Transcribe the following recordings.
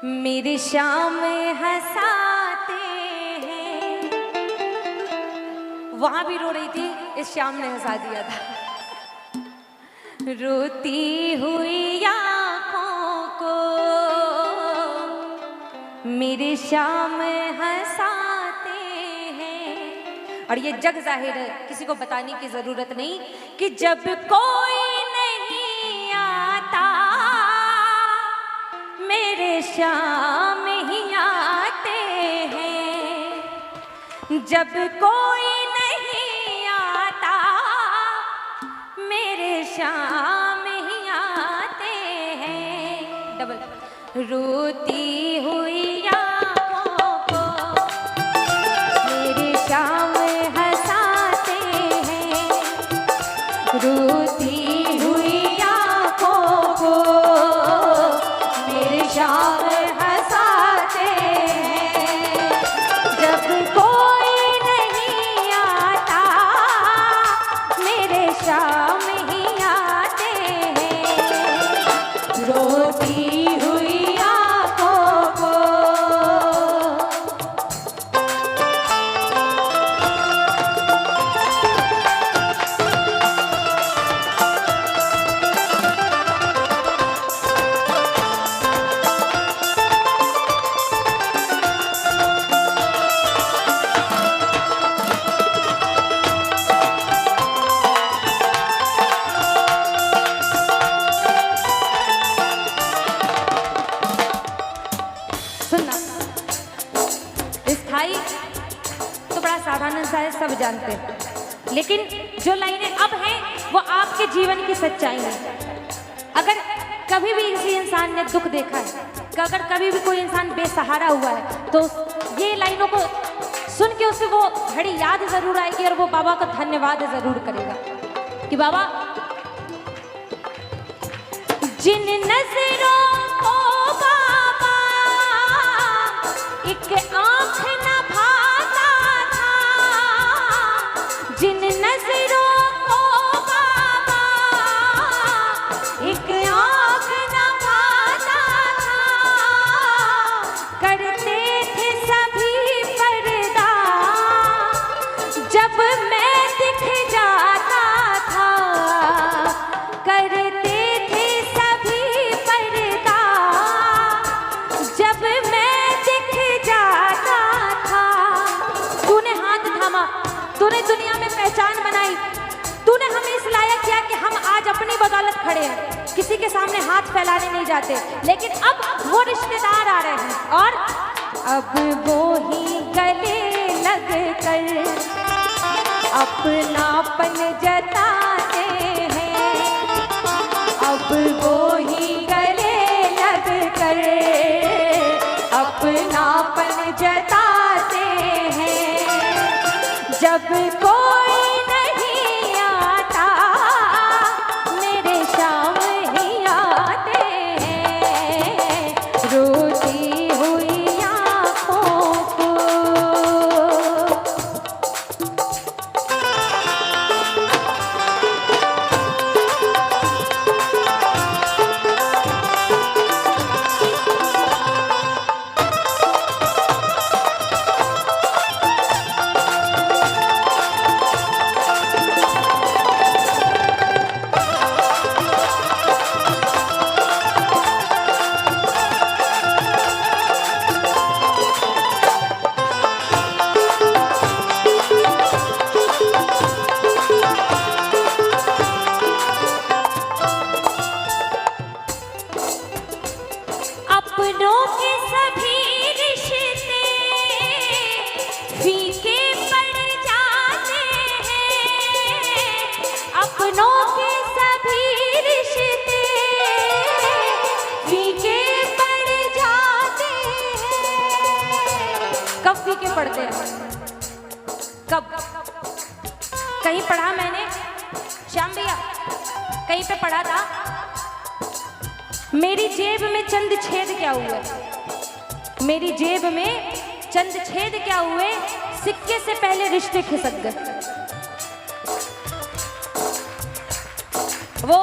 मेरी शाम हंसाते हैं। वहां भी रो रही थी, इस शाम ने हंसा दिया था। रोती हुई आँखों को मेरी शाम हंसाते हैं। और ये जग जाहिर है, किसी को बताने की जरूरत नहीं कि जब कोई नहीं आता मेरे शाम ही आते हैं। जब कोई नहीं आता मेरे शाम ही आते हैं। डबल। रोती हुई आँखों को मेरे शाम हंसाते हैं। रोती हुई आँखों को मेरे शाम हंसाते हैं। जब कोई नहीं आता मेरे शाम ही आते हैं। रोती हुई आँखों को। स्थाई तो बड़ा साधारण सा है, सब जानते हैं, लेकिन जो लाइनें अब हैं वो आपके जीवन की सच्चाई है। अगर कभी भी किसी इंसान ने दुख देखा है, अगर कभी भी कोई इंसान बेसहारा हुआ है, तो ये लाइनों को सुन के उसे वो घड़ी याद जरूर आएगी और वो बाबा का धन्यवाद जरूर करेगा कि बाबा जिन नजरों को बाबा एक आंख न भाता था, जिन नजरों को बाबा एक आंख न भाता था, करते थे सभी पर्दा जब मैं दिख जाता था। करते थे सभी पर्दा जब मैं दिख जाता था। तूने हाथ थामा, तूने दुनिया में पहचान बनाई, तूने हमें इस लायक किया कि हम आज अपनी बदौलत खड़े हैं, किसी के सामने हाथ फैलाने नहीं जाते। लेकिन अब वो रिश्तेदार आ रहे हैं और अब वो ही गले लग कर अपनापन जताते हैं। अब वो ही गले लग कर अपनापन जताते हैं। जब कोई नहीं आता मेरे शाम ही आते हैं। रोती हुई आँखों को। अपनों के सभी रिश्ते फीके पड़ जाते हैं। अपनों के सभी रिश्ते फीके पड़ जाते हैं। कब फीके पड़ते हैं? कब? कहीं पढ़ा मैंने, श्याम भैया कहीं पे पढ़ा था, मेरी जेब में चंद छेद क्या हुए, मेरी जेब में चंद छेद क्या हुए, सिक्के से पहले रिश्ते खिसक गए। वो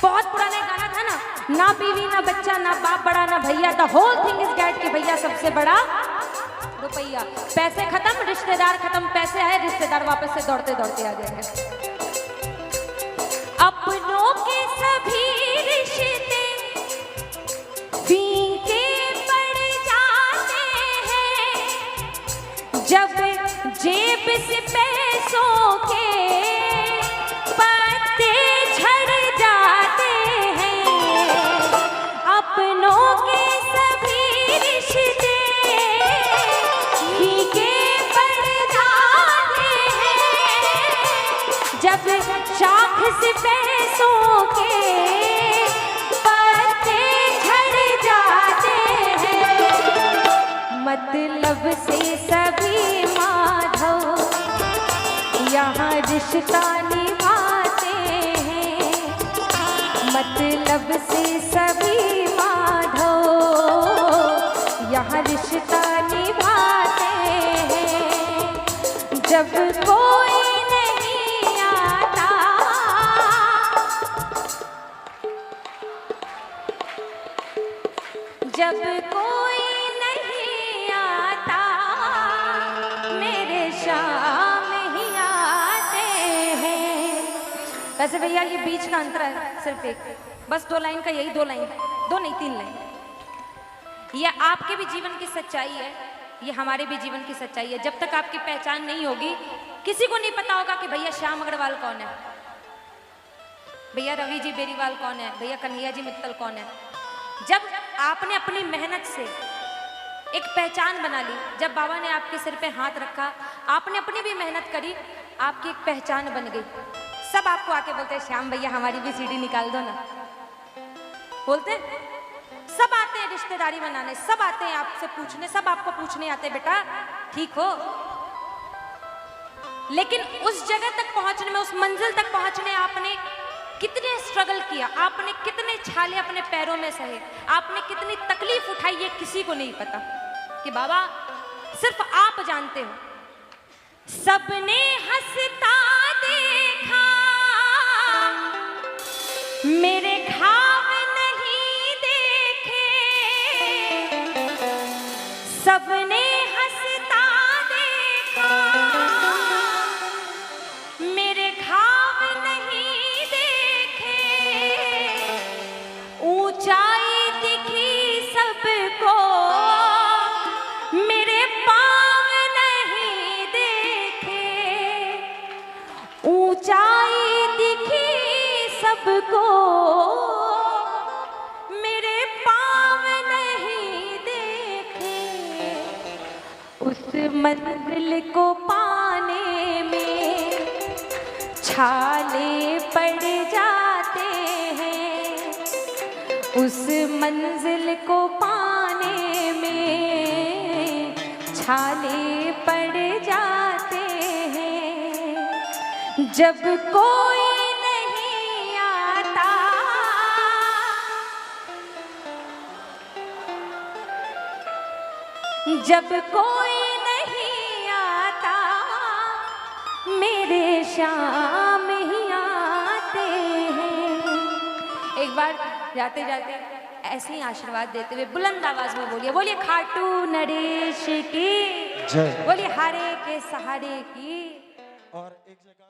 बहुत पुराना गाना था ना, ना बीवी ना बच्चा ना बाप बड़ा ना भैया, the whole thing is that कि भैया सबसे बड़ा रुपया। पैसे खत्म रिश्तेदार खत्म, पैसे आए रिश्तेदार वापस से दौड़ते दौड़ते आ जाएंगे। अपनों के सभी रिश्ते फीके पड़ जाते हैं, जब जेब से पैसों के पत्ते झड़ जाते हैं। अपनों के सभी रिश्ते फीके पड़ जाते हैं, जब शाख से पैसों के पत्ते झड़ जाते हैं। मतलब से सभी माधव यहाँ रिश्ता निभाते हैं, मतलब से सभी माधव यहाँ रिश्ता निभाते हैं। जब कोई नहीं आता, जब कोई नहीं आता, मेरे शाम ही आते हैं। वैसे भैया ये बीच का अंतर है सिर्फ एक, बस 2 लाइन का, यही 2 लाइन, 2 नहीं 3 लाइन। ये आपके भी जीवन की सच्चाई है, ये हमारे भी जीवन की सच्चाई है। जब तक आपकी पहचान नहीं होगी, किसी को नहीं पता होगा कि भैया श्याम अग्रवाल कौन है, भैया रवि जी बेरीवाल कौन है, भैया कन्हैया जी मित्तल कौन है। जब आपने अपनी मेहनत से एक पहचान बना ली, जब बाबा ने आपके सिर पे हाथ रखा, आपने अपनी भी मेहनत करी, आपकी एक पहचान बन गई। सब आपको आके बोलते हैं श्याम भैया हमारी भी सीढ़ी निकाल दो ना, बोलते सब आते हैं रिश्तेदारी बनाने, सब आते हैं आपसे पूछने, सब आपको पूछने आते हैं बेटा ठीक हो। लेकिन उस जगह तक पहुंचने में, उस मंजिल तक पहुंचने आपने कितने स्ट्रगल किया, आपने कितने छाले अपने पैरों में सहे, आपने कितनी तकलीफ उठाई, ये किसी को नहीं पता कि बाबा सिर्फ आप जानते हो। सबने हंसता देखा मेरे घाव नहीं देखे, सबने हंसता देखा मेरे घाव नहीं देखे, ऊंचाई दिखी सबको मेरे पाँव नहीं देखे, ऊंचाई दिखी सबको मेरे पाँव नहीं देखे। उस मंजिल को पाने में छाले पड़ जाते हैं, उस मंजिल को पाने में छाले पड़ जाते हैं। जब कोई नहीं आता, जब कोई नहीं आता, मेरे श्याम ही आते हैं। एक बार जाते जाते ऐसे ही आशीर्वाद देते हुए बुलंद आवाज में बोलिए, बोलिए खाटू नरेश की जय, बोलिए हारे के सहारे की। और एक जगह